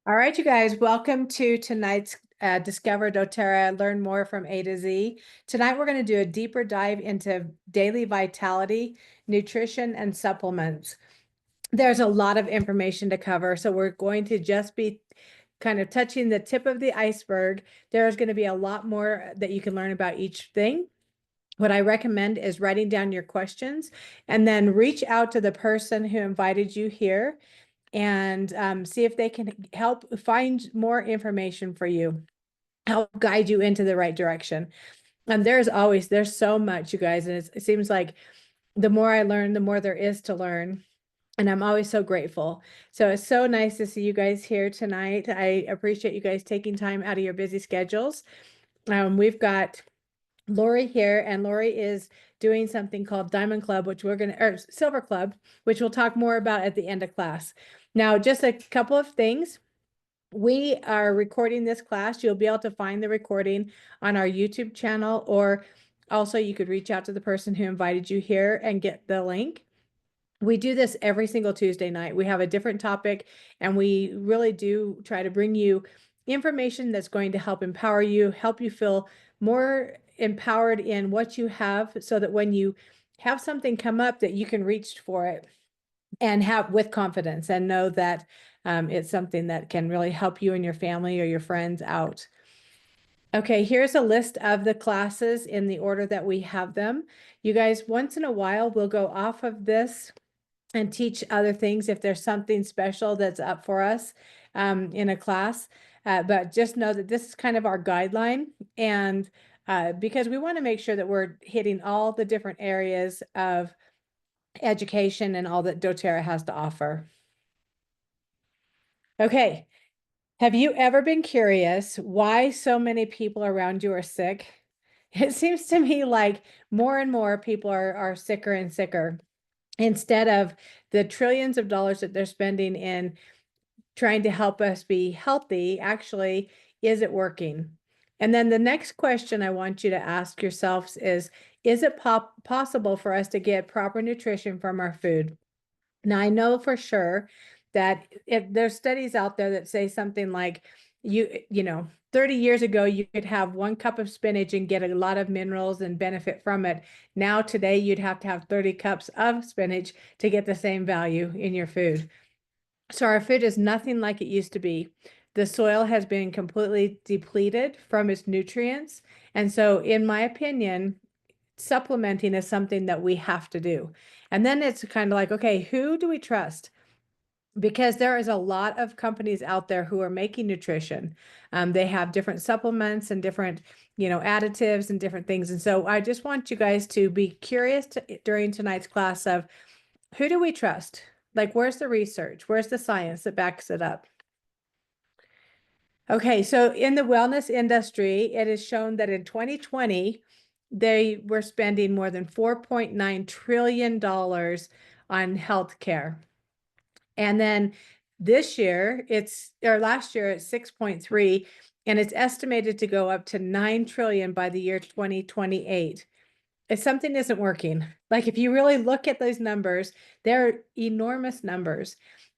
All right, you guys, welcome to tonight's Discover Doterra, Learn More from A to Z. Tonight, we're going to do a deeper dive into daily vitality, nutrition, and supplements. There's a lot of information to cover, so we're going to just be kind of touching the tip of the iceberg. There's going to be a lot more that you can learn about each thing. What I recommend is writing down your questions and then reach out to the person who invited you here and see if they can help find more information for you, help guide you into the right direction. And there's so much, you guys, and it seems like the more I learn, the more there is to learn. And I'm always so grateful. So it's so nice to see you guys here tonight. I appreciate you guys taking time out of your busy schedules. We've got Lori here, and Lori is doing something called Diamond Club, which or Silver Club, which we'll talk more about at the end of class. Now, just a couple of things. We are recording this class. You'll be able to find the recording on our YouTube channel, or also you could reach out to the person who invited you here and get the link. We do this every single Tuesday night. We have a different topic, and we really do try to bring you information that's going to help empower you, help you feel more empowered in what you have, so that when you have something come up that you can reach for it and have with confidence and know that it's something that can really help you and your family or your friends out. Okay, here's a list of the classes in the order that we have them. You guys, once in a while, we'll go off of this and teach other things if there's something special that's up for us in a class. But just know that this is kind of our guideline, and because we want to make sure that we're hitting all the different areas of education and all that doTERRA has to offer. Okay, have you ever been curious why so many people around you are sick? It seems to me like more and more people are sicker and sicker, instead of the trillions of dollars that they're spending in trying to help us be healthy. Actually, is it working? And then the next question I want you to ask yourselves is it possible for us to get proper nutrition from our food? Now, I know for sure that if there's studies out there that say something like, you know, 30 years ago, you could have 1 cup of spinach and get a lot of minerals and benefit from it. Now, today, you'd have to have 30 cups of spinach to get the same value in your food. So our food is nothing like it used to be. The soil has been completely depleted from its nutrients. And so, in my opinion, supplementing is something that we have to do. And then it's kind of like, okay, who do we trust? Because there is a lot of companies out there who are making nutrition. They have different supplements and different, additives and different things. And so I just want you guys to be curious during tonight's class of who do we trust? Like, where's the research? Where's the science that backs it up? Okay, so in the wellness industry, it is shown that in 2020, they were spending more than $4.9 trillion on healthcare. And then this year, last year, it's 6.3, and it's estimated to go up to 9 trillion by the year 2028. If something isn't working, like if you really look at those numbers, they're enormous numbers.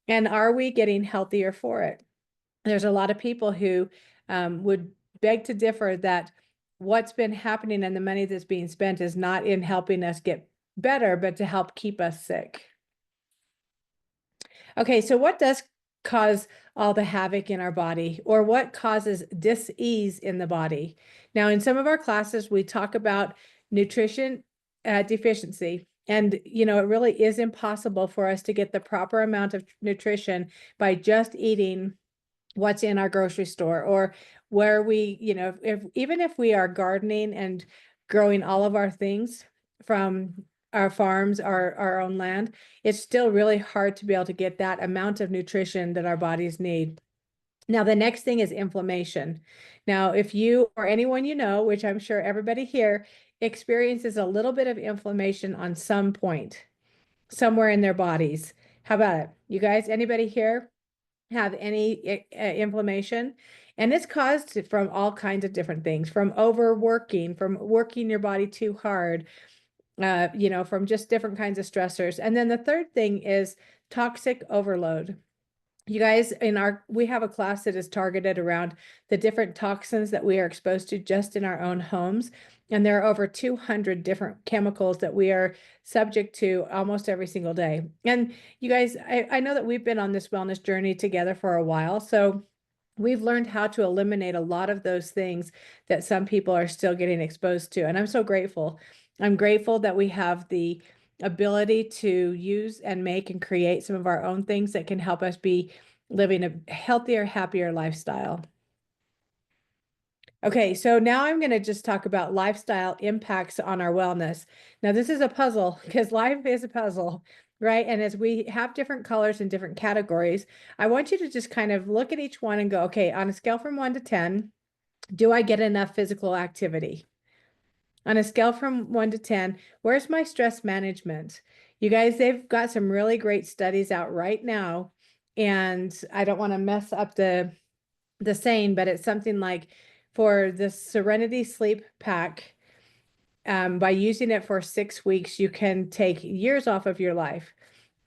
And are we getting healthier for it? There's a lot of people who would beg to differ that what's been happening and the money that's being spent is not in helping us get better, but to help keep us sick. Okay, so what does cause all the havoc in our body, or what causes dis-ease in the body? Now, in some of our classes, we talk about nutrition deficiency. And, it really is impossible for us to get the proper amount of nutrition by just eating what's in our grocery store, or where we, even if we are gardening and growing all of our things from our farms, our own land, it's still really hard to be able to get that amount of nutrition that our bodies need. Now, the next thing is inflammation. Now, if you or anyone which I'm sure everybody here experiences a little bit of inflammation on some point, somewhere in their bodies. How about it? You guys, anybody here have any inflammation? And it's caused from all kinds of different things, from overworking, from working your body too hard, from just different kinds of stressors. And then the third thing is toxic overload. You guys, we have a class that is targeted around the different toxins that we are exposed to just in our own homes. And there are over 200 different chemicals that we are subject to almost every single day. And you guys, I know that we've been on this wellness journey together for a while. So we've learned how to eliminate a lot of those things that some people are still getting exposed to. And I'm so grateful. I'm grateful that we have the ability to use and make and create some of our own things that can help us be living a healthier, happier lifestyle. Okay, so now I'm going to just talk about lifestyle impacts on our wellness. Now, this is a puzzle because life is a puzzle, right? And as we have different colors and different categories, I want you to just kind of look at each one and go, okay, on a scale from 1 to 10, do I get enough physical activity? On a scale from 1 to 10, where's my stress management? You guys, they've got some really great studies out right now, and I don't want to mess up the saying, but it's something like for the Serenity Sleep Pack, by using it for 6 weeks, you can take years off of your life.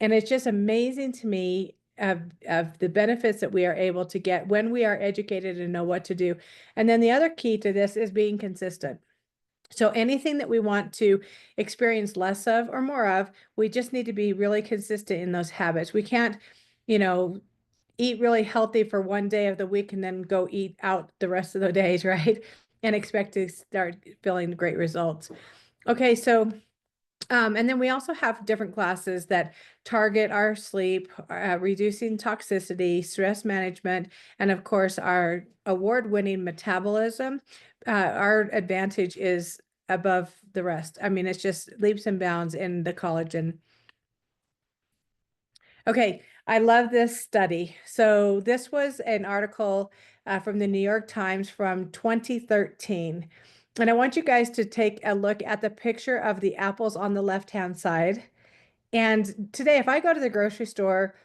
And it's just amazing to me of the benefits that we are able to get when we are educated and know what to do. And then the other key to this is being consistent. So anything that we want to experience less of or more of, we just need to be really consistent in those habits. We can't, you know, eat really healthy for one day of the week and then go eat out the rest of the days, right? And expect to start feeling great results. Okay, so and then we also have different classes that target our sleep, reducing toxicity, stress management, and of course, our award-winning metabolism. Our advantage is above the rest. I mean, it's just leaps and bounds in the collagen. Okay, I love this study. So this was an article from the New York Times from 2013. And I want you guys to take a look at the picture of the apples on the left-hand side. And today, if I go to the grocery store,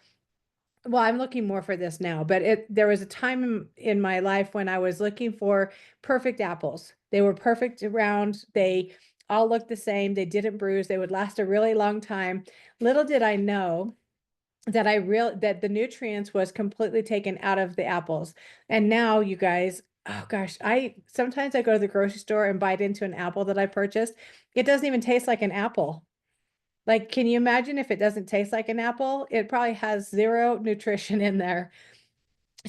well, I'm looking more for this now, but there was a time in my life when I was looking for perfect apples. They were perfect round. They all looked the same. They didn't bruise. They would last a really long time. Little did I know that the nutrients was completely taken out of the apples. And now you guys, oh gosh, I sometimes I go to the grocery store and bite into an apple that I purchased. It doesn't even taste like an apple. Like, can you imagine if it doesn't taste like an apple? It probably has zero nutrition in there.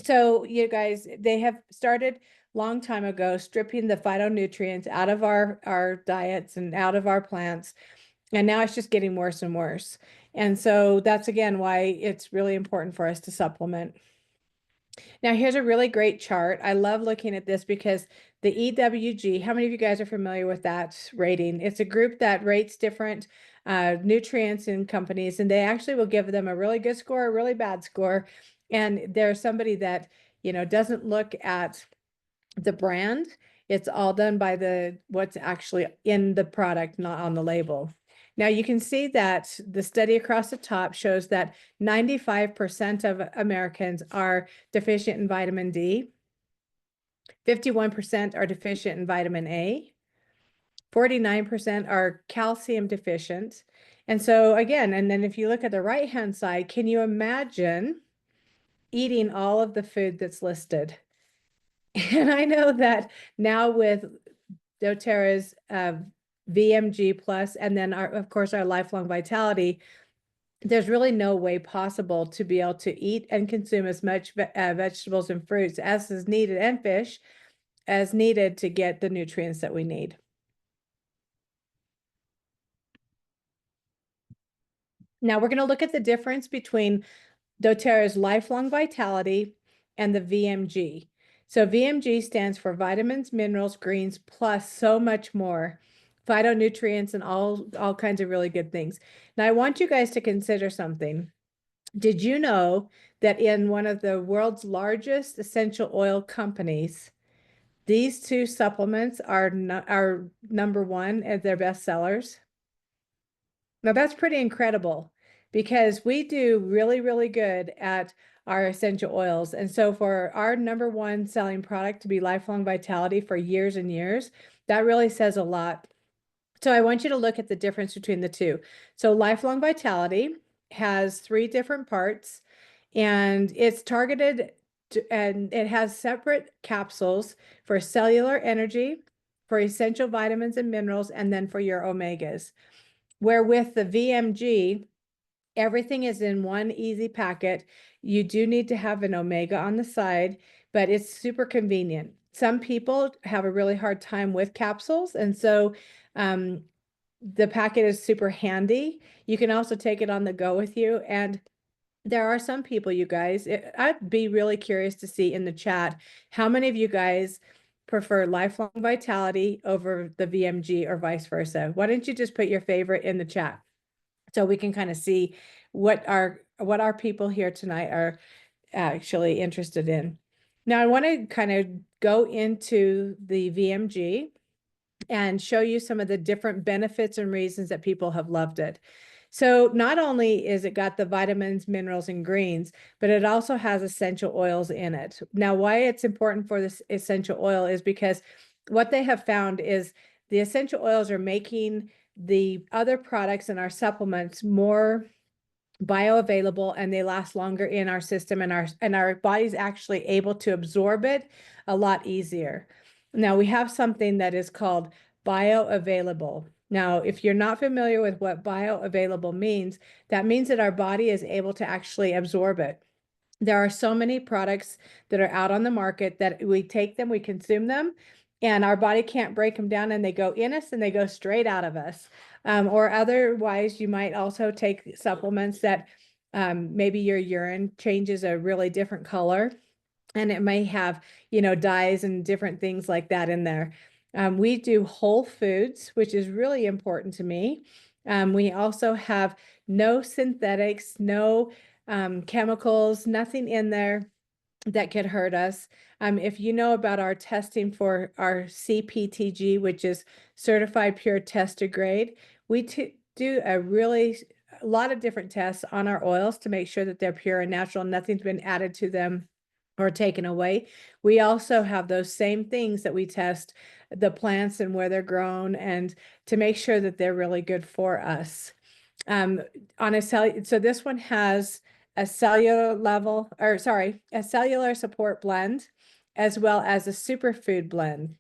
So you guys, they have started long time ago stripping the phytonutrients out of our diets and out of our plants. And now it's just getting worse and worse. And so that's again why it's really important for us to supplement. Now, here's a really great chart. I love looking at this because the EWG, how many of you guys are familiar with that rating? It's a group that rates different nutrients in companies, and they actually will give them a really good score, a really bad score. And there's somebody that, doesn't look at the brand. It's all done by what's actually in the product, not on the label. Now you can see that the study across the top shows that 95% of Americans are deficient in vitamin D, 51% are deficient in vitamin A, 49% are calcium deficient. And so again, and then if you look at the right-hand side, can you imagine eating all of the food that's listed? And I know that now with doTERRA's VMG plus, and then of course our lifelong vitality, there's really no way possible to be able to eat and consume as much vegetables and fruits as is needed, and fish as needed to get the nutrients that we need. Now we're going to look at the difference between doTERRA's lifelong vitality and the VMG. So VMG stands for vitamins, minerals, greens, plus so much more, phytonutrients, and all kinds of really good things. Now I want you guys to consider something. Did you know that in one of the world's largest essential oil companies, these two supplements are number one as their best sellers? Now that's pretty incredible because we do really, really good at our essential oils. And so for our number one selling product to be Lifelong Vitality for years and years, that really says a lot. So I want you to look at the difference between the two. So Lifelong Vitality has 3 different parts. and it's targeted and it has separate capsules for cellular energy, for essential vitamins and minerals, and then for your omegas. Where with the VMG, everything is in one easy packet. You do need to have an omega on the side, but it's super convenient. Some people have a really hard time with capsules, and so the packet is super handy. You can also take it on the go with you. And there are some people, you guys, I'd be really curious to see in the chat how many of you guys prefer lifelong vitality over the VMG or vice versa. Why don't you just put your favorite in the chat so we can kind of see what our people here tonight are actually interested in. Now I want to kind of go into the VMG and show you some of the different benefits and reasons that people have loved it. So not only is it got the vitamins, minerals, and greens, but it also has essential oils in it. Now, why it's important for this essential oil is because what they have found is the essential oils are making the other products in our supplements more bioavailable, and they last longer in our system, and our body's actually able to absorb it a lot easier. Now we have something that is called bioavailable. Now, if you're not familiar with what bioavailable means, that means that our body is able to actually absorb it. There are so many products that are out on the market that we take them, we consume them, and our body can't break them down, and they go in us and they go straight out of us. Or otherwise, you might also take supplements that maybe your urine changes a really different color, and it may have, dyes and different things like that in there. We do whole foods, which is really important to me. We also have no synthetics, no chemicals, nothing in there that could hurt us. If you know about our testing for our CPTG, which is Certified Pure Tested Grade, we do a lot of different tests on our oils to make sure that they're pure and natural, nothing's been added to them or taken away. We also have those same things that we test the plants and where they're grown, and to make sure that they're really good for us. So this one has a a cellular support blend, as well as a superfood blend.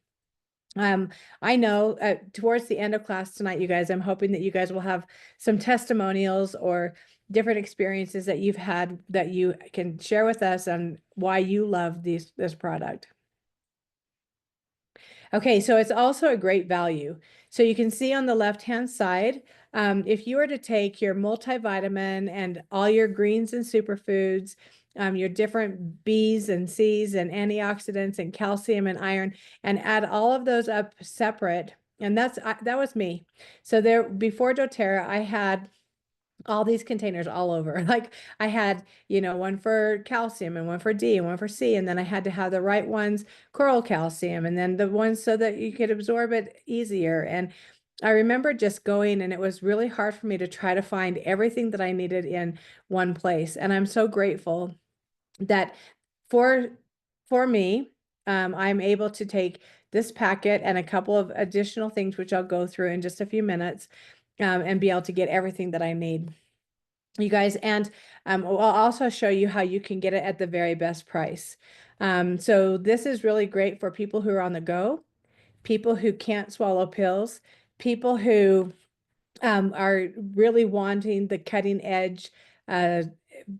I know towards the end of class tonight, you guys, I'm hoping that you guys will have some testimonials or different experiences that you've had that you can share with us on why you love this product. Okay, so it's also a great value. So you can see on the left-hand side, if you were to take your multivitamin and all your greens and superfoods, your different B's and C's and antioxidants and calcium and iron, and add all of those up separate, and that was me. So there, before doTERRA, I had all these containers all over. Like I had, one for calcium and one for D and one for C. And then I had to have the right ones, coral calcium, and then the ones so that you could absorb it easier. And I remember just going, and it was really hard for me to try to find everything that I needed in one place. And I'm so grateful that for me, I'm able to take this packet and a couple of additional things, which I'll go through in just a few minutes, and be able to get everything that I need, you guys. And I'll also show you how you can get it at the very best price. So this is really great for people who are on the go, people who can't swallow pills, people who are really wanting the cutting edge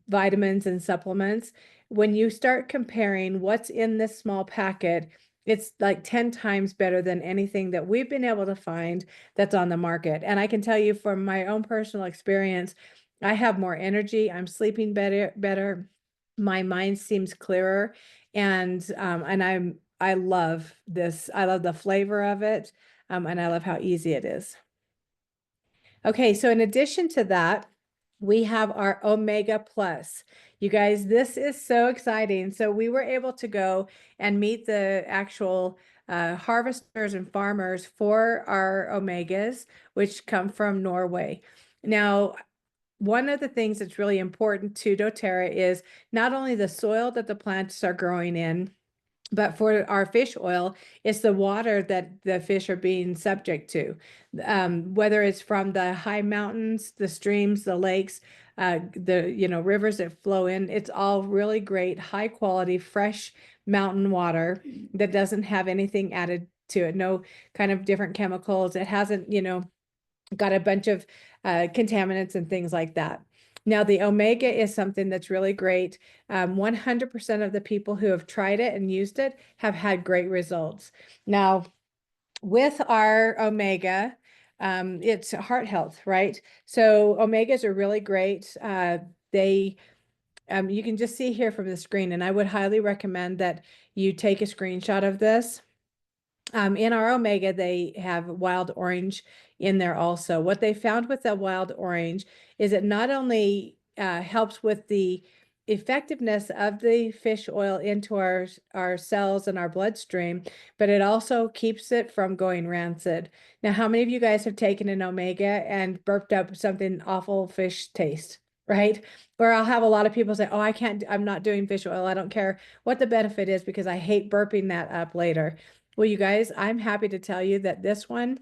vitamins and supplements. When you start comparing what's in this small packet, it's like 10 times better than anything that we've been able to find that's on the market. And I can tell you from my own personal experience, I have more energy, I'm sleeping better, my mind seems clearer, and I love this. I love the flavor of it, and I love how easy it is. Okay, so in addition to that, we have our Omega Plus. You guys, this is so exciting. So we were able to go and meet the actual harvesters and farmers for our Omegas, which come from Norway. Now, one of the things that's really important to doTERRA is not only the soil that the plants are growing in, but for our fish oil, it's the water that the fish are being subject to, whether it's from the high mountains, the streams, the lakes. the rivers that flow in. It's all really great, high quality, fresh mountain water that doesn't have anything added to it. No kind of different chemicals. It hasn't, got a bunch of contaminants and things like that. Now, the omega is something that's really great. 100% of the people who have tried it and used it have had great results. Now, with our omega, it's heart health, right? So omegas are really great. You can just see here from the screen, and I would highly recommend that you take a screenshot of this. In our omega, they have wild orange in there also. What they found with the wild orange is it not only helps with the effectiveness of the fish oil into our cells and our bloodstream, but it also keeps it from going rancid. Now, how many of you guys have taken an omega and burped up something awful fish taste, right? Where I'll have a lot of people say, oh, I'm not doing fish oil. I don't care what the benefit is because I hate burping that up later. Well, you guys, I'm happy to tell you that this one,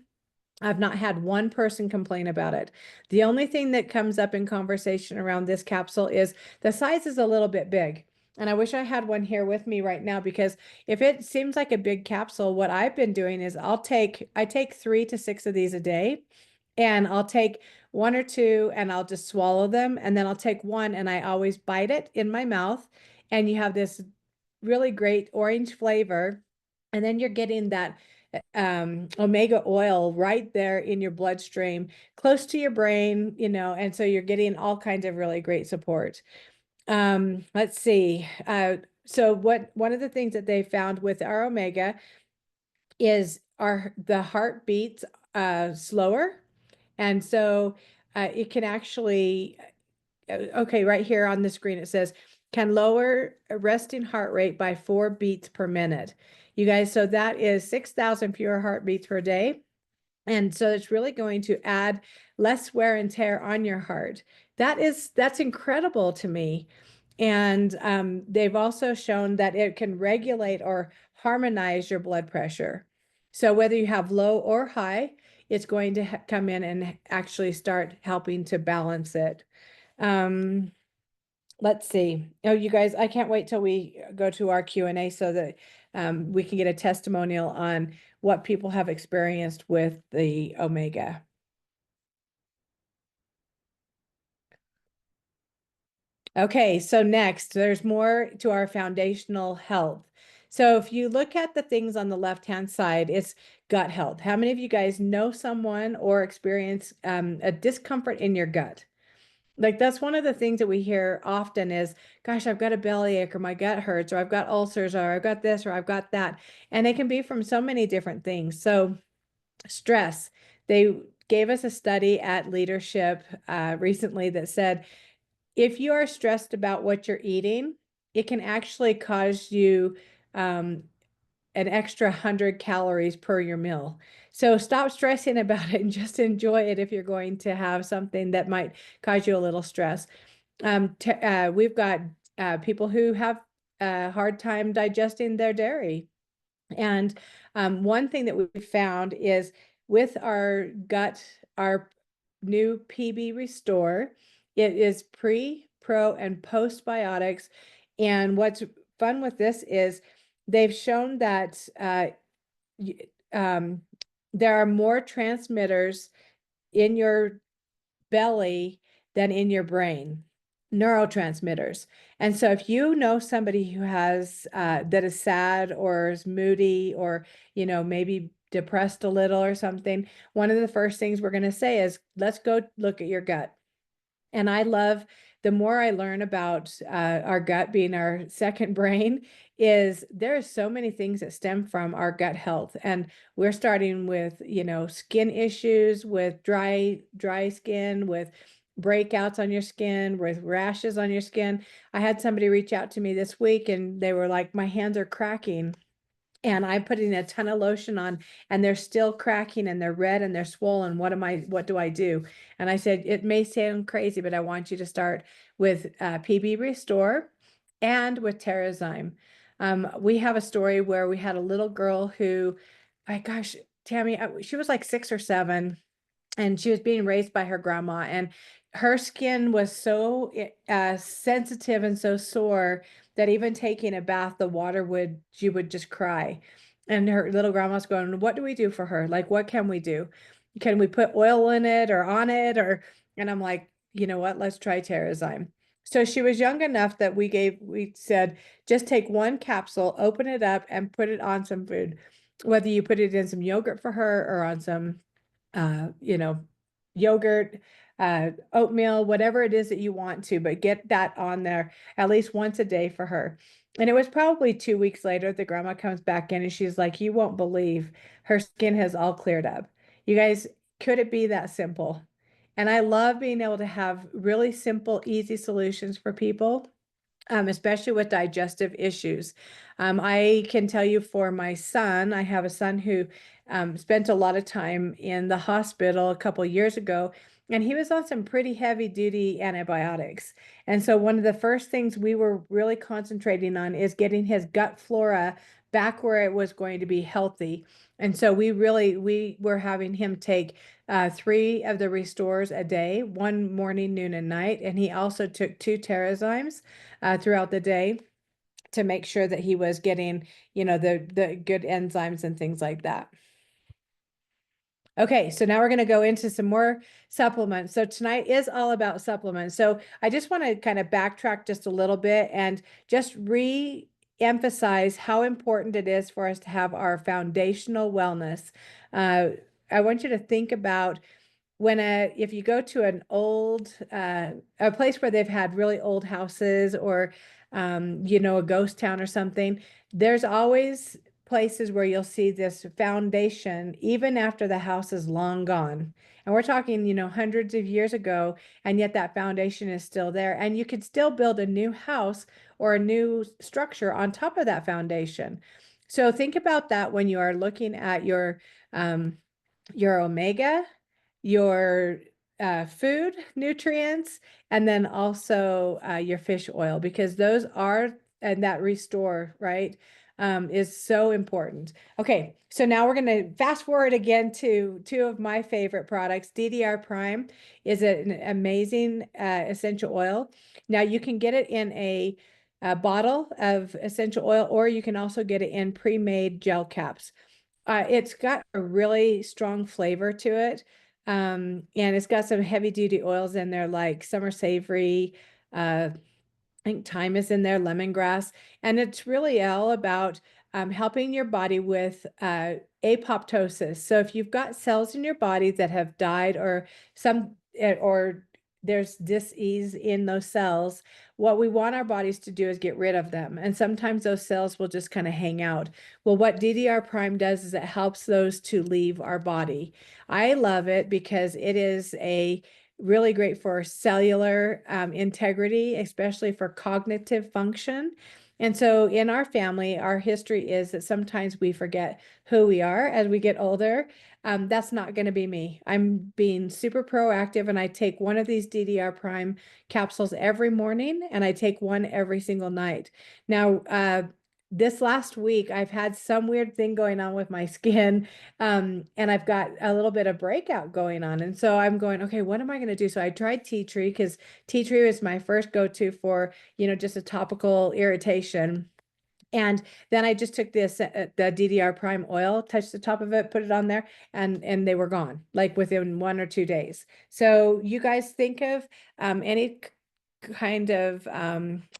I've not had one person complain about it. The only thing that comes up in conversation around this capsule is the size is a little bit big. And I wish I had one here with me right now, because if it seems like a big capsule, what I've been doing is I take 3 to 6 of these a day, and I'll take 1 or 2 and I'll just swallow them. And then I'll take 1 and I always bite it in my mouth. And you have this really great orange flavor. And then you're getting that omega oil right there in your bloodstream, close to your brain, and so you're getting all kinds of really great support. Let's see. So one of the things that they found with our omega is the heart beats slower. And so it can actually, okay, right here on the screen, it says, can lower resting heart rate by 4 beats per minute. You guys, so that is 6,000 fewer heartbeats per day. And so it's really going to add less wear and tear on your heart. That's incredible to me. And they've also shown that it can regulate or harmonize your blood pressure. So whether you have low or high, it's going to come in and actually start helping to balance it. Let's see. Oh, you guys, I can't wait till we go to our Q&A so that we can get a testimonial on what people have experienced with the omega. Okay, so next, there's more to our foundational health. So if you look at the things on the left-hand side, it's gut health. How many of you guys know someone or experience a discomfort in your gut? Like, that's one of the things that we hear often is, gosh, I've got a bellyache, or my gut hurts, or I've got ulcers, or I've got this, or I've got that. And it can be from so many different things. So stress, they gave us a study at Leadership recently that said, if you are stressed about what you're eating, it can actually cause you an extra 100 calories per your meal. So stop stressing about it and just enjoy it if you're going to have something that might cause you a little stress. We've got people who have a hard time digesting their dairy. And one thing that we found is with our gut, our new PB Restore, it is pre, pro, and postbiotics. And what's fun with this is they've shown that there are more transmitters in your belly than in your brain, neurotransmitters. And so if you know somebody who has that is sad or is moody, or maybe depressed a little or something, one of the first things we're going to say is, let's go look at your gut. And I love, the more I learn about our gut being our second brain, is there are so many things that stem from our gut health. And we're starting with, skin issues, with dry skin, with breakouts on your skin, with rashes on your skin. I had somebody reach out to me this week and they were like, my hands are cracking. And I'm putting a ton of lotion on and they're still cracking and they're red and they're swollen. What do I do? And I said, it may sound crazy, but I want you to start with PB Restore and with Terrazyme. We have a story where we had a little girl who, gosh, Tammy, she was like 6 or 7, and she was being raised by her grandma, and her skin was so sensitive and so sore that even taking a bath, the water would, she would just cry. And her little grandma's going, what do we do for her? Like, what can we do? Can we put oil in it or on it? Or, and I'm like, you know what? Let's try Terrazyme. So she was young enough that we said, just take one capsule, open it up, and put it on some food. Whether you put it in some yogurt for her or on some, you know, yogurt, oatmeal, whatever it is that you want to, but get that on there at least once a day for her. And it was probably 2 weeks later, the grandma comes back in and she's like, you won't believe her skin has all cleared up. You guys, could it be that simple? And I love being able to have really simple, easy solutions for people, especially with digestive issues. I can tell you for my son, I have a son who spent a lot of time in the hospital a couple years ago, and he was on some pretty heavy duty antibiotics. And so one of the first things we were really concentrating on is getting his gut flora back where it was going to be healthy. And so we were having him take 3 of the restores a day, one morning, noon, and night. And he also took 2 Terrazymes throughout the day to make sure that he was getting, the good enzymes and things like that. Okay, so now we're going to go into some more supplements. So tonight is all about supplements. So I just want to kind of backtrack just a little bit and just re-emphasize how important it is for us to have our foundational wellness. I want you to think about if you go to an old a place where they've had really old houses, or a ghost town or something, there's always places where you'll see this foundation even after the house is long gone. And we're talking, hundreds of years ago, and yet that foundation is still there. And you could still build a new house or a new structure on top of that foundation. So think about that when you are looking at your omega, your food nutrients, and then also your fish oil, because those are, and that restore, right, is so important. Okay, so now we're going to fast forward again to 2 of my favorite products. DDR Prime is an amazing essential oil. Now you can get it in a bottle of essential oil, or you can also get it in pre-made gel caps. It's got a really strong flavor to it. And it's got some heavy duty oils in there, like summer savory, I think thyme is in there, lemongrass, and it's really all about helping your body with apoptosis. So if you've got cells in your body that have died, or there's dis-ease in those cells, what we want our bodies to do is get rid of them. And sometimes those cells will just kind of hang out. Well, what DDR Prime does is it helps those to leave our body. I love it because it is really great for cellular integrity, especially for cognitive function. And so in our family, our history is that sometimes we forget who we are as we get older. That's not going to be me. I'm being super proactive, and I take one of these DDR Prime capsules every morning, and I take one every single night. Now, this last week, I've had some weird thing going on with my skin, and I've got a little bit of breakout going on. And so I'm going, okay, what am I going to do? So I tried tea tree, because tea tree was my first go-to for, just a topical irritation. And then I just took the DDR Prime oil, touched the top of it, put it on there, and they were gone, like within 1 or 2 days. So you guys think of any kind of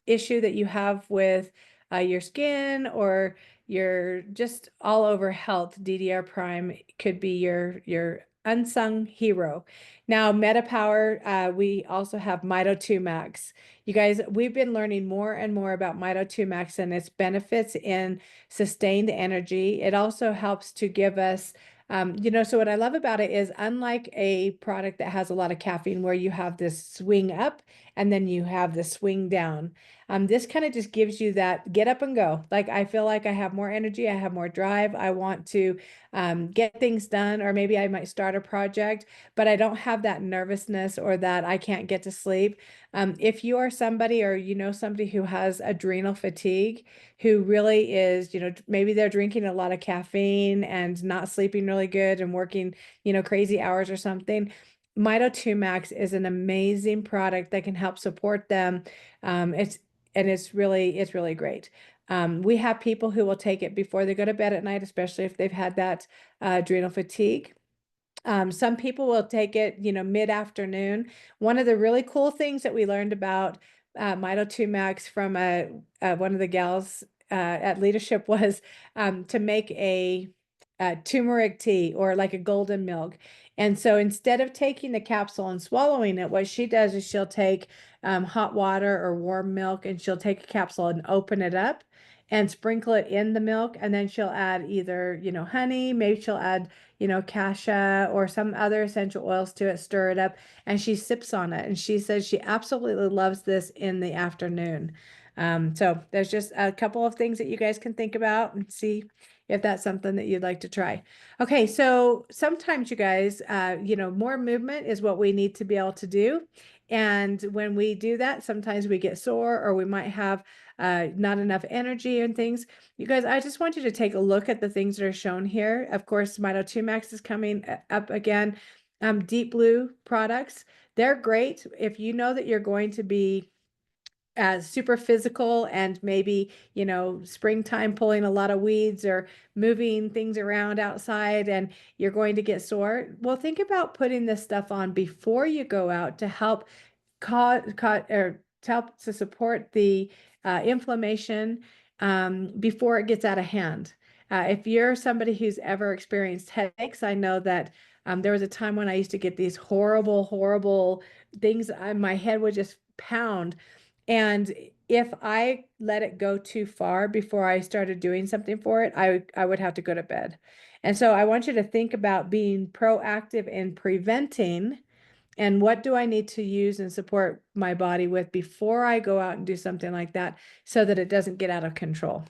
issue that you have with your skin, or your just all over health, DDR Prime could be your unsung hero. Now, MetaPower, we also have Mito 2 Max. You guys, we've been learning more and more about Mito 2 Max and its benefits in sustained energy. It also helps to give us, so what I love about it is, unlike a product that has a lot of caffeine where you have this swing up and then you have the swing down, this kind of just gives you that get up and go. Like, I feel like I have more energy, I have more drive, I want to get things done, or maybe I might start a project, but I don't have that nervousness or that I can't get to sleep. If you are somebody, or somebody who has adrenal fatigue, who really is, maybe they're drinking a lot of caffeine and not sleeping really good and working, crazy hours or something, Mito 2 Max is an amazing product that can help support them. It's really great. We have people who will take it before they go to bed at night, especially if they've had that adrenal fatigue. Some people will take it, mid-afternoon. One of the really cool things that we learned about Mito 2 Max from one of the gals at Leadership was to make a turmeric tea or like a golden milk. And so instead of taking the capsule and swallowing it, what she does is she'll take hot water or warm milk, and she'll take a capsule and open it up and sprinkle it in the milk. And then she'll add either, honey, maybe she'll add cassia or some other essential oils to it, stir it up, and she sips on it. And she says she absolutely loves this in the afternoon. So there's just a couple of things that you guys can think about and see if that's something that you'd like to try. Okay, so sometimes you guys, more movement is what we need to be able to do. And when we do that, sometimes we get sore or we might have not enough energy and things. You guys, I just want you to take a look at the things that are shown here. Of course, Mito 2 Max is coming up again. Deep Blue products, they're great if you know that you're going to be super physical and maybe, springtime pulling a lot of weeds or moving things around outside and you're going to get sore. Well, think about putting this stuff on before you go out to help to help to support the inflammation before it gets out of hand. If you're somebody who's ever experienced headaches, I know that there was a time when I used to get these horrible things. My head would just pound. And if I let it go too far before I started doing something for it, I would have to go to bed. And so I want you to think about being proactive in preventing, and what do I need to use and support my body with before I go out and do something like that so that it doesn't get out of control.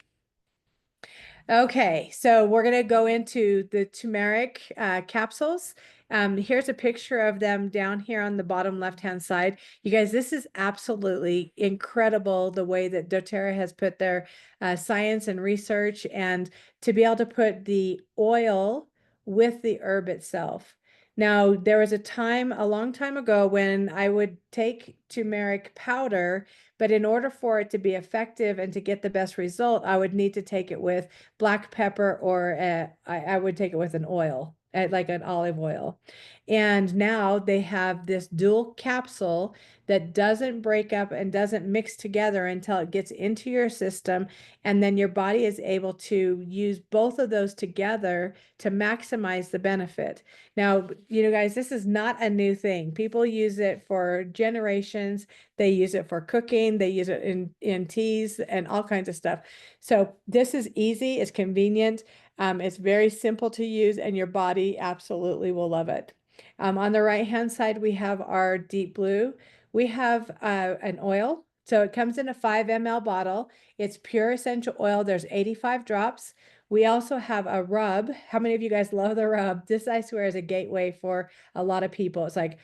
Okay, so we're going to go into the turmeric capsules. Here's a picture of them down here on the bottom left-hand side. You guys, this is absolutely incredible the way that doTERRA has put their science and research, and to be able to put the oil with the herb itself. Now, there was a time a long time ago when I would take turmeric powder, but in order for it to be effective and to get the best result, I would need to take it with black pepper, or I would take it with an oil, like an olive oil. And now they have this dual capsule that doesn't break up and doesn't mix together until it gets into your system. And then your body is able to use both of those together to maximize the benefit. Now, guys, this is not a new thing. People use it for generations. They use it for cooking. They use it in teas and all kinds of stuff. So this is easy. It's convenient. It's very simple to use, and your body absolutely will love it. On the right-hand side, we have our Deep Blue. We have an oil. So it comes in a 5 ml bottle. It's pure essential oil. There's 85 drops. We also have a rub. How many of you guys love the rub? This, I swear, is a gateway for a lot of people. It's like,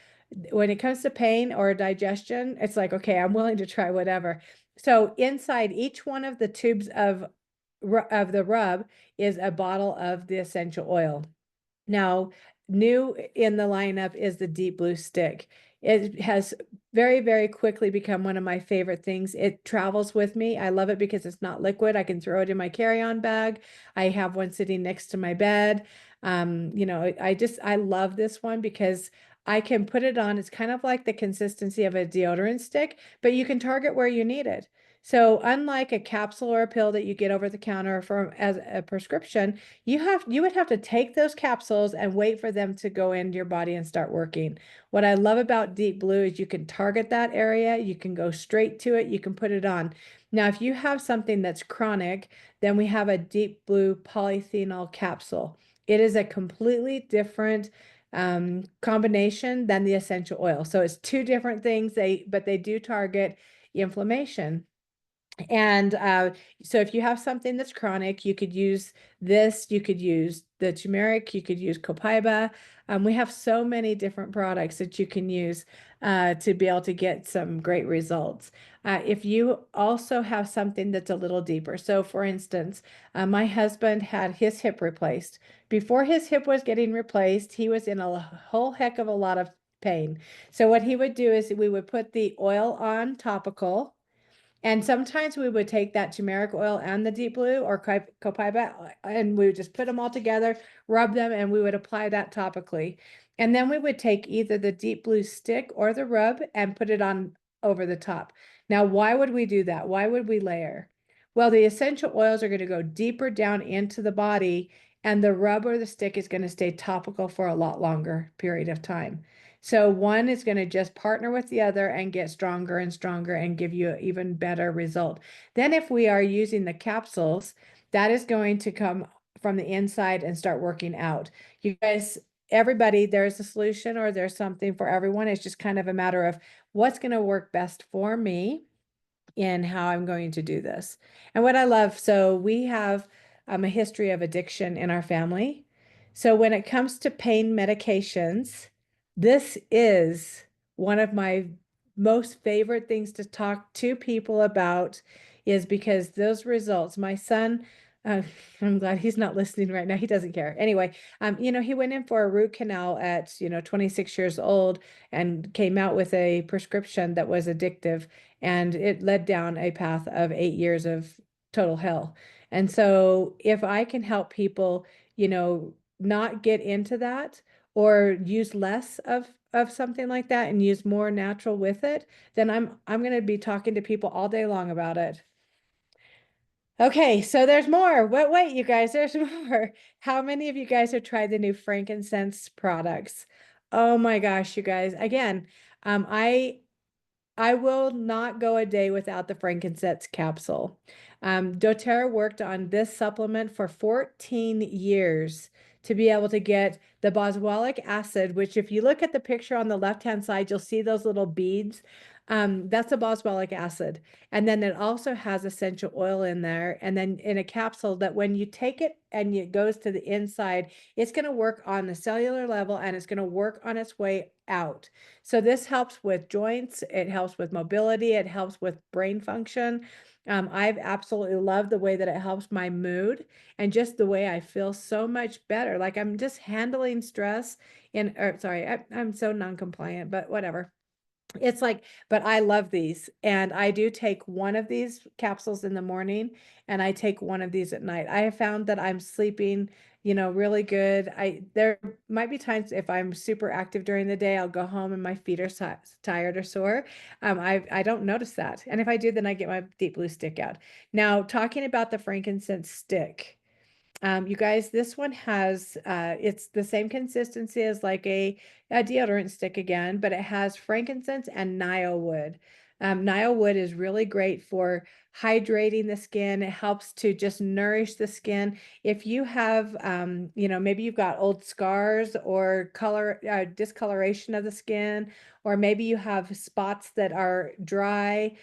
when it comes to pain or digestion, it's like, okay, I'm willing to try whatever. So inside each one of the tubes of the rub is a bottle of the essential oil. Now, new in the lineup is the Deep Blue stick. It has very quickly become one of my favorite things. It travels with me. I love it because it's not liquid. I can throw it in my carry-on bag. I have one sitting next to my bed. I love this one because I can put it on. It's kind of like the consistency of a deodorant stick, but you can target where you need it. So unlike a capsule or a pill that you get over the counter as a prescription, you would have to take those capsules and wait for them to go into your body and start working. What I love about Deep Blue is you can target that area, you can go straight to it, you can put it on. Now, if you have something that's chronic, then we have a Deep Blue polyphenol capsule. It is a completely different combination than the essential oil. So it's two different things, but they do target inflammation. And so if you have something that's chronic, you could use this, you could use the turmeric, you could use copaiba. We have so many different products that you can use to be able to get some great results. If you also have something that's a little deeper. So for instance, my husband had his hip replaced. Before his hip was getting replaced, he was in a whole heck of a lot of pain. So what he would do is we would put the oil on topical, and sometimes we would take that turmeric oil and the deep blue or copaiba, and we would just put them all together, rub them, and we would apply that topically. And then we would take either the deep blue stick or the rub and put it on over the top. Now, why would we do that? Why would we layer? Well, the essential oils are going to go deeper down into the body, and the rub or the stick is going to stay topical for a lot longer period of time. So one is going to just partner with the other and get stronger and stronger and give you an even better result. Then if we are using the capsules, that is going to come from the inside and start working out. You guys, everybody, there's a solution or there's something for everyone. It's just kind of a matter of what's going to work best for me in how I'm going to do this. And what I love, so we have a history of addiction in our family. So when it comes to pain medications, this is one of my most favorite things to talk to people about, is because those results, my son, uh, I'm glad he's not listening right now. He doesn't care. Anyway, he went in for a root canal at, 26 years old and came out with a prescription that was addictive, and it led down a path of 8 years of total hell. And so if I can help people, not get into that or use less of something like that and use more natural with it, then I'm going to be talking to people all day long about it. Okay, so there's more. Wait, you guys, there's more. How many of you guys have tried the new frankincense products? Oh my gosh, you guys. Again, I will not go a day without the frankincense capsule. doTERRA worked on this supplement for 14 years to be able to get the boswellic acid, which if you look at the picture on the left-hand side, you'll see those little beads. That's a boswellic acid. And then it also has essential oil in there. And then in a capsule that when you take it and it goes to the inside, it's going to work on the cellular level and it's going to work on its way out. So this helps with joints, it helps with mobility, it helps with brain function. I've absolutely loved the way that it helps my mood and just the way I feel so much better. Like I'm just handling stress I'm so non-compliant, but whatever. It's like, but I love these, and I do take one of these capsules in the morning and I take one of these at night. I have found that I'm sleeping, really good. There might be times if I'm super active during the day, I'll go home and my feet are tired or sore. I don't notice that. And if I do, then I get my deep blue stick out. Now, talking about the frankincense stick. You guys, this one has, it's the same consistency as like a deodorant stick again, but it has frankincense and Nile wood. Nile wood is really great for hydrating the skin. It helps to just nourish the skin. If you have, maybe you've got old scars or discoloration of the skin, or maybe you have spots that are dry.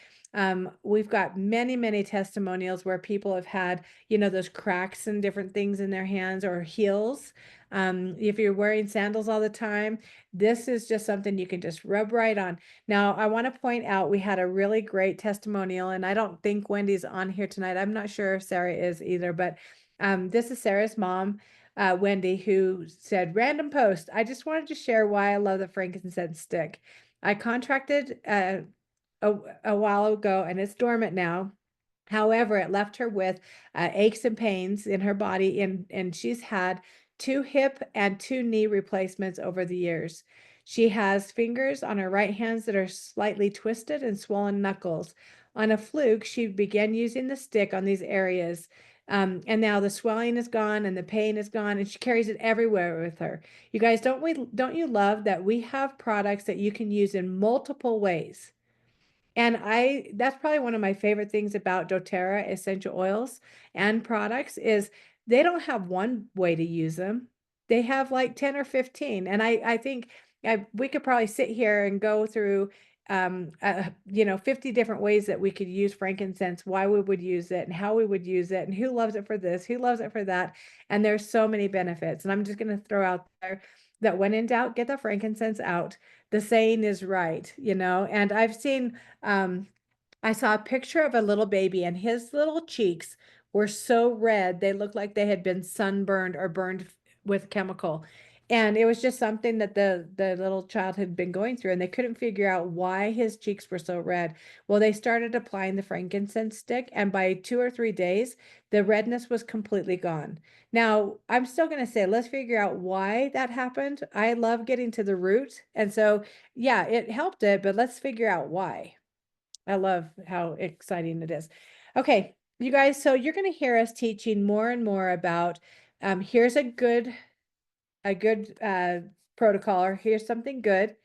We've got many, many testimonials where people have had, those cracks and different things in their hands or heels. If you're wearing sandals all the time, this is just something you can just rub right on. Now, I want to point out we had a really great testimonial, and I don't think Wendy's on here tonight. I'm not sure if Sarah is either, but this is Sarah's mom, Wendy, who said, random post. I just wanted to share why I love the frankincense stick. I contracted a while ago and it's dormant now. However, it left her with aches and pains in her body, and she's had 2 hip and 2 knee replacements over the years. She has fingers on her right hands that are slightly twisted and swollen knuckles. On a fluke, she began using the stick on these areas. And now the swelling is gone and the pain is gone, and she carries it everywhere with her. You guys, don't you love that we have products that you can use in multiple ways? And that's probably one of my favorite things about doTERRA essential oils and products is they don't have one way to use them. They have like 10 or 15. And I think we could probably sit here and go through 50 different ways that we could use frankincense, why we would use it and how we would use it and who loves it for this, who loves it for that. And there's so many benefits. And I'm just going to throw out there that when in doubt, get the frankincense out. The saying is right, and I've seen, I saw a picture of a little baby and his little cheeks were so red, they looked like they had been sunburned or burned with chemical. And it was just something that the little child had been going through, and they couldn't figure out why his cheeks were so red. Well, they started applying the frankincense stick, and by 2 or 3 days, the redness was completely gone. Now, I'm still going to say, let's figure out why that happened. I love getting to the root. And so, yeah, it helped it, but let's figure out why. I love how exciting it is. Okay, you guys, so you're going to hear us teaching more and more about here's a good protocol, or here's something good,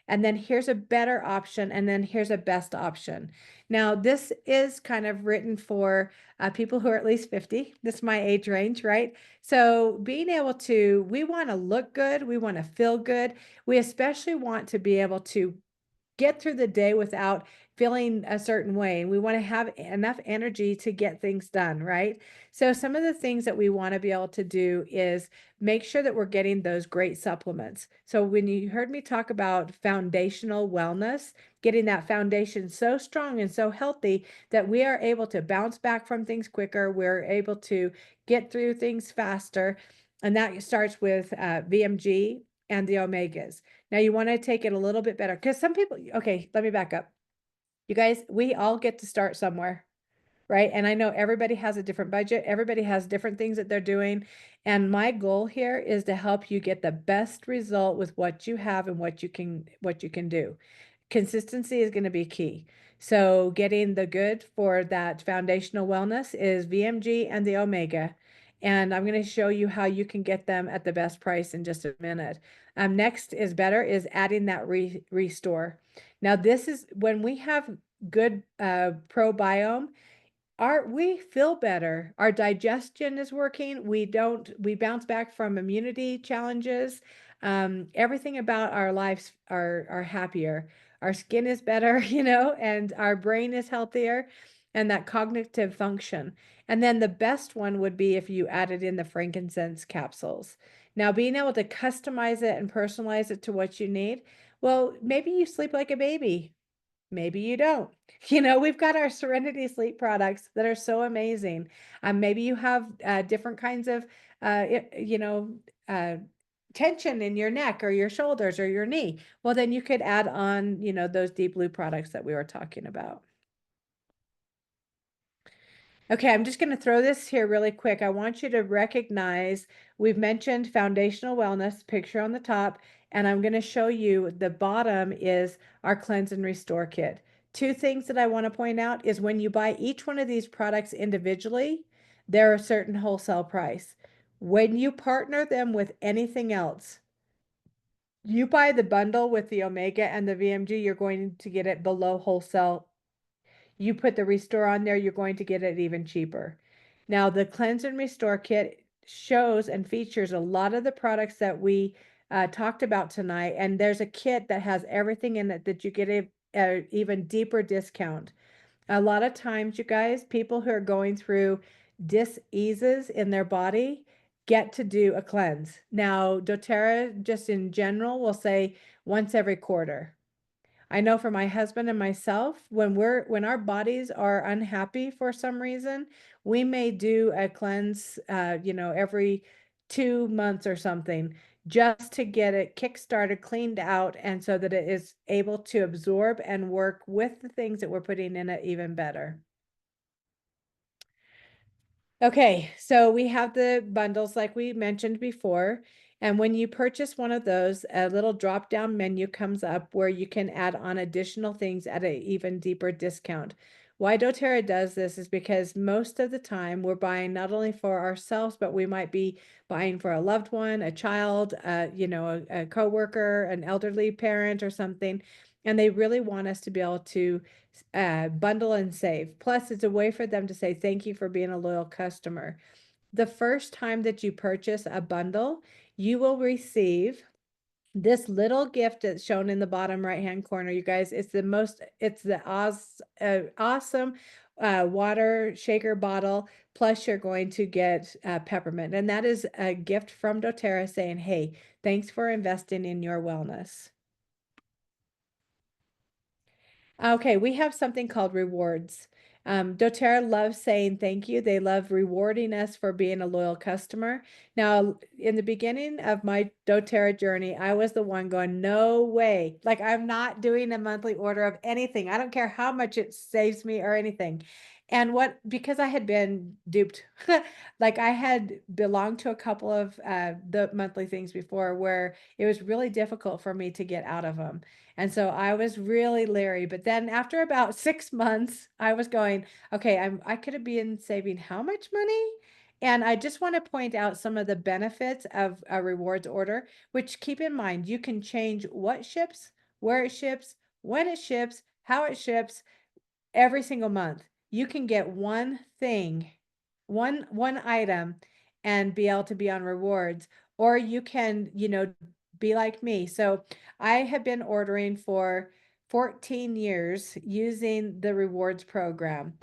and then here's a better option, and then here's a best option. Now, this is kind of written for people who are at least 50. This is my age range, right? So being able to, we want to look good, we want to feel good. We especially want to be able to get through the day without feeling a certain way. And we want to have enough energy to get things done, right? So some of the things that we want to be able to do is make sure that we're getting those great supplements. So when you heard me talk about foundational wellness, getting that foundation so strong and so healthy that we are able to bounce back from things quicker, we're able to get through things faster. And that starts with VMG and the omegas. Now you want to take it a little bit better because some people, okay, let me back up. You guys, we all get to start somewhere, right? And I know everybody has a different budget. Everybody has different things that they're doing. And my goal here is to help you get the best result with what you have and what you can do. Consistency is going to be key. So getting the good for that foundational wellness is VMG and the omega. And I'm going to show you how you can get them at the best price in just a minute. Next is better is adding that restore. Now this is when we have good probiome, we feel better. Our digestion is working. We bounce back from immunity challenges. Everything about our lives are happier. Our skin is better, and our brain is healthier, and that cognitive function. And then the best one would be if you added in the frankincense capsules. Now, being able to customize it and personalize it to what you need. Well, maybe you sleep like a baby. Maybe you don't. We've got our Serenity Sleep products that are so amazing. Maybe you have different kinds of, uh, tension in your neck or your shoulders or your knee. Well, then you could add on, those deep blue products that we were talking about. Okay, I'm just going to throw this here really quick. I want you to recognize we've mentioned foundational wellness, picture on the top, and I'm going to show you the bottom is our cleanse and restore kit. Two things that I want to point out is when you buy each one of these products individually, they're a certain wholesale price. When you partner them with anything else, you buy the bundle with the Omega and the VMG, you're going to get it below wholesale. You put the restore on there, you're going to get it even cheaper. Now, the cleanse and restore kit shows and features a lot of the products that we talked about tonight. And there's a kit that has everything in it that you get a even deeper discount. A lot of times, you guys, people who are going through dis-eases in their body get to do a cleanse. Now, doTERRA, just in general, will say once every quarter. I know for my husband and myself, when our bodies are unhappy for some reason, we may do a cleanse, every 2 months or something, just to get it kick-started, cleaned out, and so that it is able to absorb and work with the things that we're putting in it even better. Okay, so we have the bundles like we mentioned before. And when you purchase one of those, a little drop-down menu comes up where you can add on additional things at an even deeper discount. Why doTERRA does this is because most of the time we're buying not only for ourselves, but we might be buying for a loved one, a child, a coworker, an elderly parent or something. And they really want us to be able to bundle and save. Plus, it's a way for them to say thank you for being a loyal customer. The first time that you purchase a bundle, you will receive this little gift that's shown in the bottom right hand corner. You guys, it's the awesome water shaker bottle. Plus, you're going to get peppermint, and that is a gift from doTERRA saying, hey, thanks for investing in your wellness. Okay, we have something called rewards. doTERRA loves saying thank you. They love rewarding us for being a loyal customer. Now, in the beginning of my doTERRA journey, I was the one going, no way. Like, I'm not doing a monthly order of anything. I don't care how much it saves me or anything. And because I had been duped, like I had belonged to a couple of the monthly things before where it was really difficult for me to get out of them. And so I was really leery. But then after about 6 months, I was going, okay, I could have been saving how much money? And I just want to point out some of the benefits of a rewards order, which keep in mind, you can change what ships, where it ships, when it ships, how it ships, every single month. You can get one thing, one item and be able to be on rewards, or you can, be like me. So I have been ordering for 14 years using the rewards program.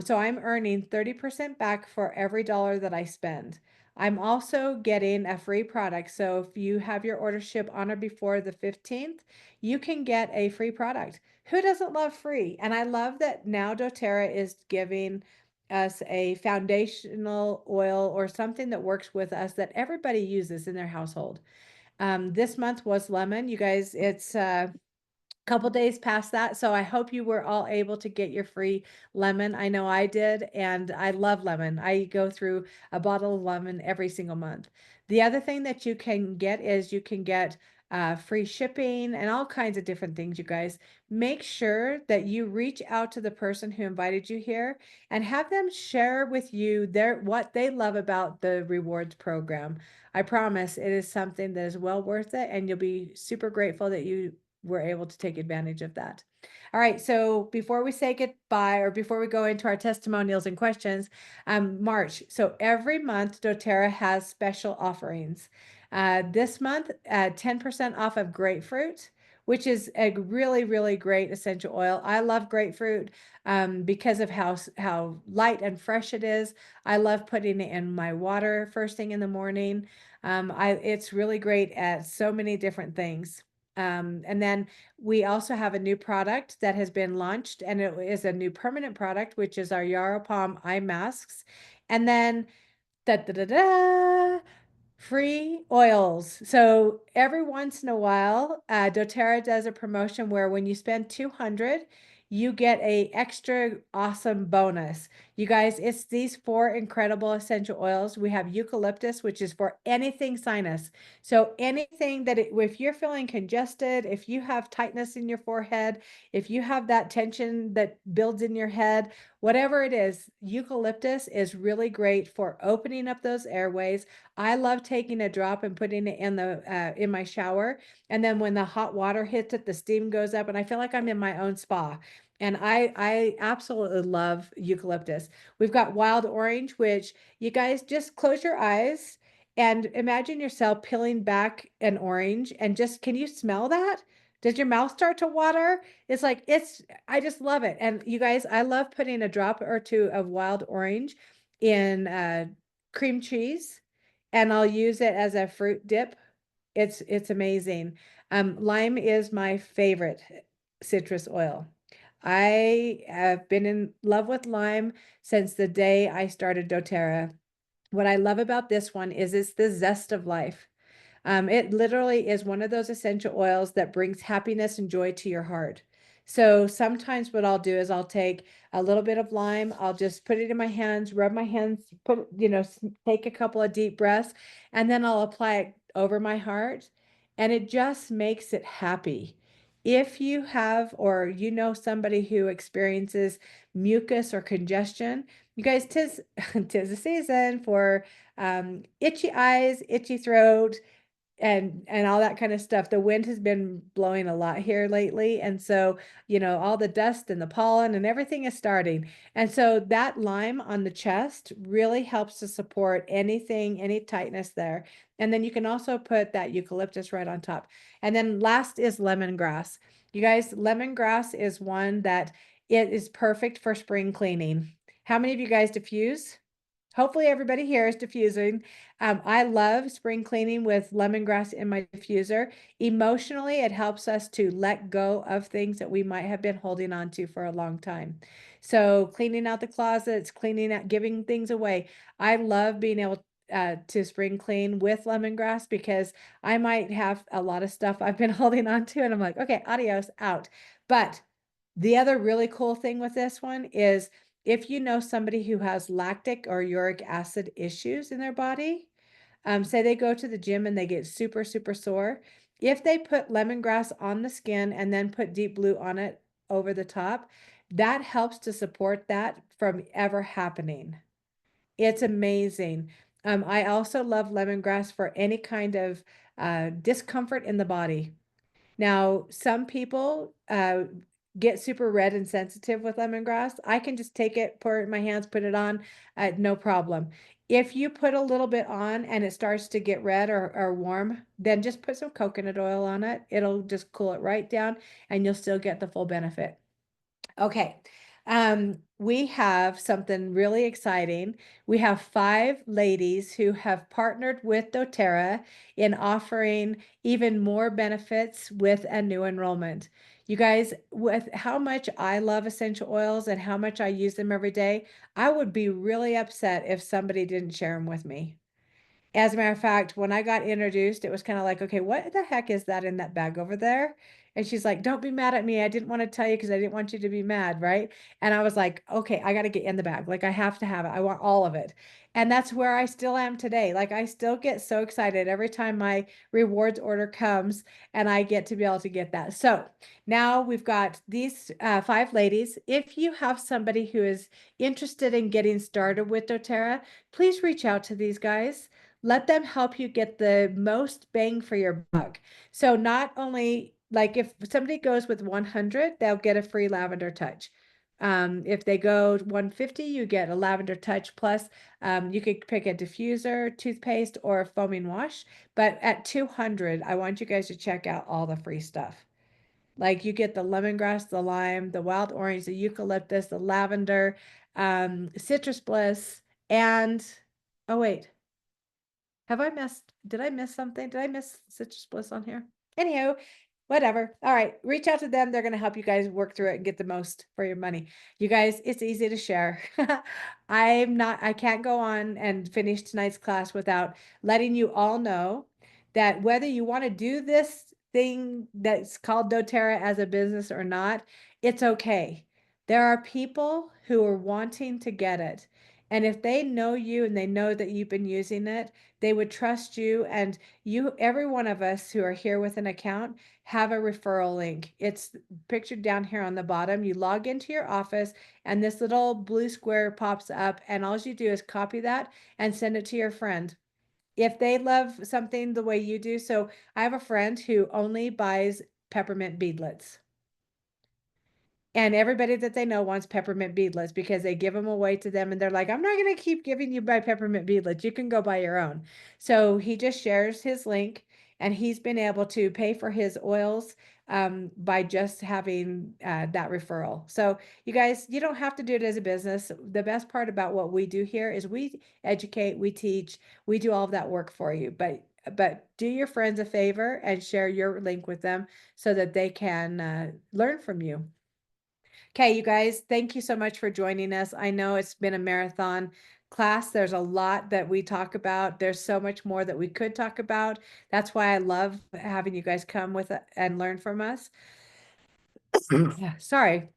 So I'm earning 30% back for every dollar that I spend. I'm also getting a free product. So if you have your order ship on or before the 15th, you can get a free product. Who doesn't love free? And I love that now doTERRA is giving us a foundational oil or something that works with us that everybody uses in their household. This month was lemon. You guys, it's couple days past that. So I hope you were all able to get your free lemon. I know I did, and I love lemon. I go through a bottle of lemon every single month. The other thing that you can get is you can get free shipping and all kinds of different things, you guys. Make sure that you reach out to the person who invited you here and have them share with you what they love about the rewards program. I promise it is something that is well worth it, and you'll be super grateful that you were able to take advantage of that. All right, so before we say goodbye or before we go into our testimonials and questions, March. So every month, doTERRA has special offerings. This month, 10% off of grapefruit, which is a really, really great essential oil. I love grapefruit because of how light and fresh it is. I love putting it in my water first thing in the morning. It's really great at so many different things. And then we also have a new product that has been launched, and it is a new permanent product, which is our Yarrow Palm eye masks. And then da da da da, free oils. So every once in a while, doTERRA does a promotion where when you spend 200, you get a extra awesome bonus. You guys, it's these 4 incredible essential oils. We have eucalyptus, which is for anything sinus. So anything if you're feeling congested, if you have tightness in your forehead, if you have that tension that builds in your head, whatever it is, eucalyptus is really great for opening up those airways. I love taking a drop and putting it in my shower, and then when the hot water hits it, the steam goes up, and I feel like I'm in my own spa. And I absolutely love eucalyptus. We've got wild orange, which you guys just close your eyes and imagine yourself peeling back an orange, and just can you smell that? Does your mouth start to water? I just love it. And you guys, I love putting a drop or two of wild orange in cream cheese, and I'll use it as a fruit dip. It's amazing. Lime is my favorite citrus oil. I have been in love with lime since the day I started doTERRA. What I love about this one is it's the zest of life. It literally is one of those essential oils that brings happiness and joy to your heart. So sometimes what I'll do is I'll take a little bit of lime, I'll just put it in my hands, rub my hands, take a couple of deep breaths, and then I'll apply it over my heart, and it just makes it happy. If you have or somebody who experiences mucus or congestion, you guys, tis the season for itchy eyes, itchy throat, and all that kind of stuff. The wind has been blowing a lot here lately, and so all the dust and the pollen and everything is starting, and so that lime on the chest really helps to support any tightness there. And then you can also put that eucalyptus right on top. And then last is lemongrass. You guys, lemongrass is one that it is perfect for spring cleaning. How many of you guys diffuse? Hopefully everybody here is diffusing. I love spring cleaning with lemongrass in my diffuser. Emotionally, it helps us to let go of things that we might have been holding on to for a long time. So cleaning out the closets, cleaning out, giving things away. I love being able to spring clean with lemongrass because I might have a lot of stuff I've been holding on to, and I'm like, okay, adios, out. But the other really cool thing with this one is if you know somebody who has lactic or uric acid issues in their body, say they go to the gym and they get super, super sore. If they put lemongrass on the skin and then put deep blue on it over the top, that helps to support that from ever happening. It's amazing. I also love lemongrass for any kind of discomfort in the body. Now, some people get super red and sensitive with lemongrass. I can just take it, pour it in my hands, put it on, no problem. If you put a little bit on and it starts to get red or warm, then just put some coconut oil on it. It'll just cool it right down and you'll still get the full benefit. Okay. We have something really exciting. We have 5 ladies who have partnered with doTERRA in offering even more benefits with a new enrollment. You guys, with how much I love essential oils and how much I use them every day, I would be really upset if somebody didn't share them with me. As a matter of fact, when I got introduced, it was kind of like, okay, what the heck is that in that bag over there? And she's like, don't be mad at me. I didn't want to tell you because I didn't want you to be mad, right? And I was like, okay, I got to get in the bag. Like, I have to have it. I want all of it. And that's where I still am today. Like, I still get so excited every time my rewards order comes and I get to be able to get that. So now we've got these 5 ladies. If you have somebody who is interested in getting started with doTERRA, please reach out to these guys. Let them help you get the most bang for your buck. So not only like if somebody goes with 100, they'll get a free lavender touch. If they go 150, you get a lavender touch plus. You could pick a diffuser, toothpaste, or a foaming wash. But at 200, I want you guys to check out all the free stuff. Like you get the lemongrass, the lime, the wild orange, the eucalyptus, the lavender, citrus bliss, and oh wait, did I miss something? Did I miss Citrus Bliss on here? Anyhow, whatever. All right, reach out to them. They're going to help you guys work through it and get the most for your money. You guys, it's easy to share. I can't go on and finish tonight's class without letting you all know that whether you want to do this thing that's called doTERRA as a business or not, it's okay. There are people who are wanting to get it. And if they know you and they know that you've been using it, they would trust you. And you, every one of us who are here with an account, have a referral link. It's pictured down here on the bottom. You log into your office and this little blue square pops up, and all you do is copy that and send it to your friend. If they love something the way you do. So I have a friend who only buys peppermint beadlets. And everybody that they know wants peppermint beadlets because they give them away to them and they're like, I'm not going to keep giving you my peppermint beadlets. You can go buy your own. So he just shares his link and he's been able to pay for his oils by just having that referral. So you guys, you don't have to do it as a business. The best part about what we do here is we educate, we teach, we do all of that work for you. But do your friends a favor and share your link with them so that they can learn from you. Okay, you guys, thank you so much for joining us. I know it's been a marathon class. There's a lot that we talk about. There's so much more that we could talk about. That's why I love having you guys come with and learn from us. Yeah, sorry.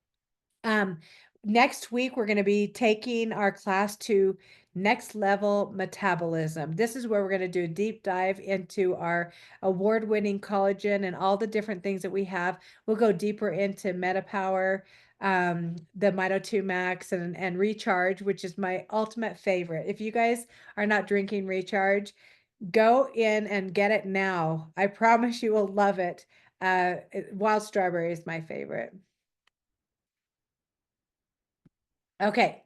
Um, Next week, we're going to be taking our class to next level metabolism. This is where we're going to do a deep dive into our award-winning collagen and all the different things that we have. We'll go deeper into MetaPower, the Mito 2 Max, and Recharge, which is my ultimate favorite. If you guys are not drinking Recharge, go in and get it now. I promise you will love it. Wild strawberry is my favorite. Okay.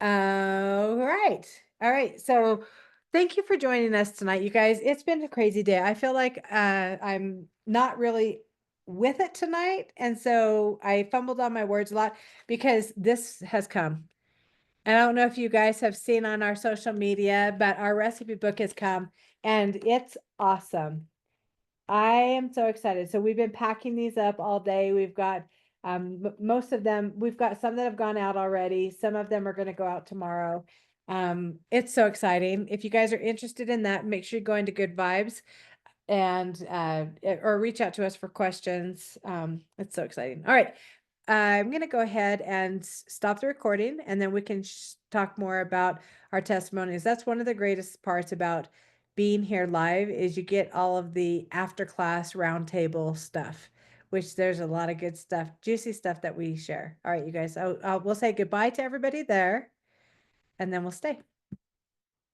All right. All right. So thank you for joining us tonight, you guys. It's been a crazy day. I feel like I'm not really with it tonight. And so I fumbled on my words a lot because this has come. And I don't know if you guys have seen on our social media, but our recipe book has come and it's awesome. I am so excited. So we've been packing these up all day. We've got Most of them, we've got some that have gone out already. Some of them are going to go out tomorrow. It's so exciting. If you guys are interested in that, make sure you go into Good Vibes and or reach out to us for questions. It's so exciting. All right. I'm going to go ahead and stop the recording, and then we can talk more about our testimonies. That's one of the greatest parts about being here live is you get all of the after class roundtable stuff, which there's a lot of good stuff, juicy stuff that we share. All right, you guys, we'll say goodbye to everybody there, and then we'll stay.